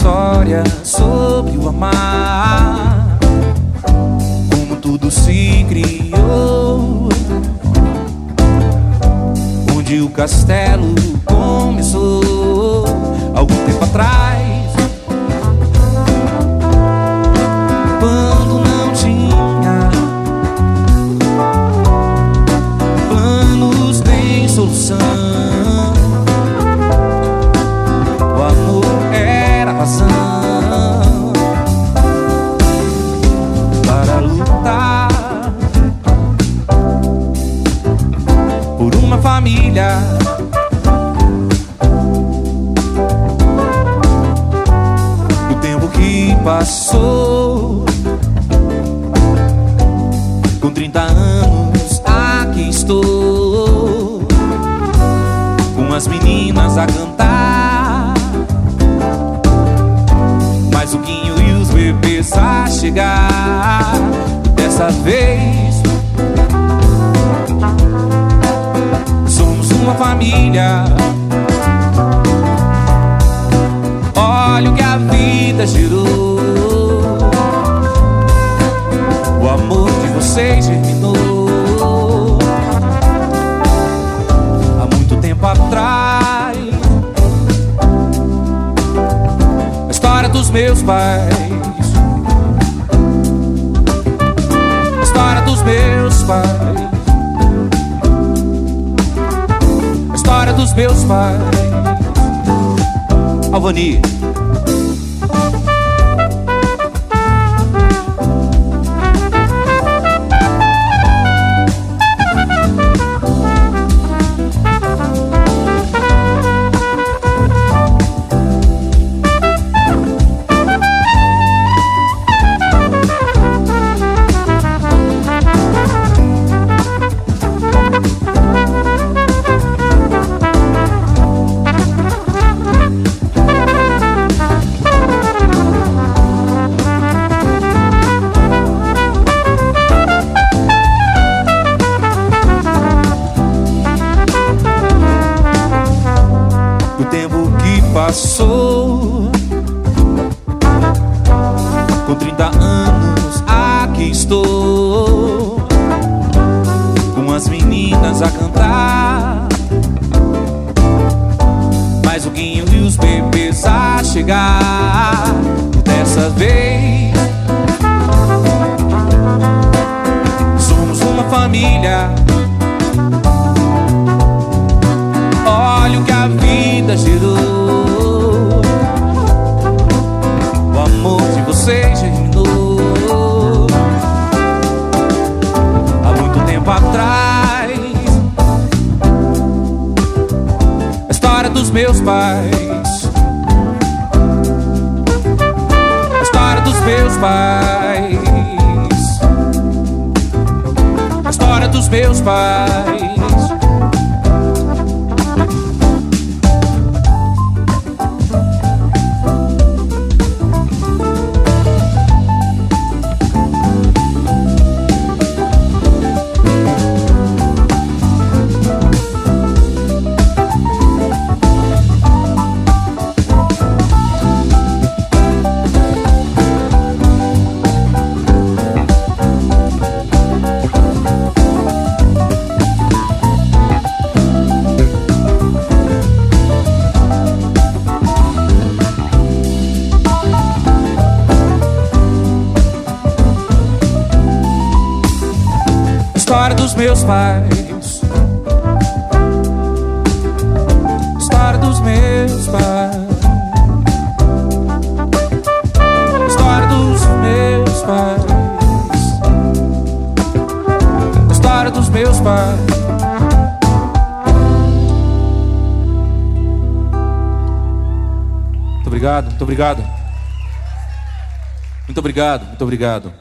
história sobre o amar, como tudo se criou, onde o castelo começou algum tempo atrás, quando não tinha planos nem solução. O amor era a razão para lutar por uma família. O tempo que passou, com 30 anos aqui estou, com as meninas a cantar, mais o Guinho e os bebês a chegar. Dessa vez somos uma família. Olha o que a vida gerou, o amor de vocês germinou há muito tempo atrás. A história dos meus pais, a história dos meus pais, a história dos meus pais. Alvani. O tempo que passou, com 30 anos aqui estou, com as meninas a cantar, mais o Guinho e os bebês a chegar. Dessa vez somos uma família. Olha o que a vida gerou, o amor de vocês germinou há muito tempo atrás. A história dos meus pais, a história dos meus pais, a história dos meus pais. História dos meus pais, história dos meus pais, história dos meus pais, história dos meus pais. Muito obrigado, muito obrigado. Muito obrigado, muito obrigado.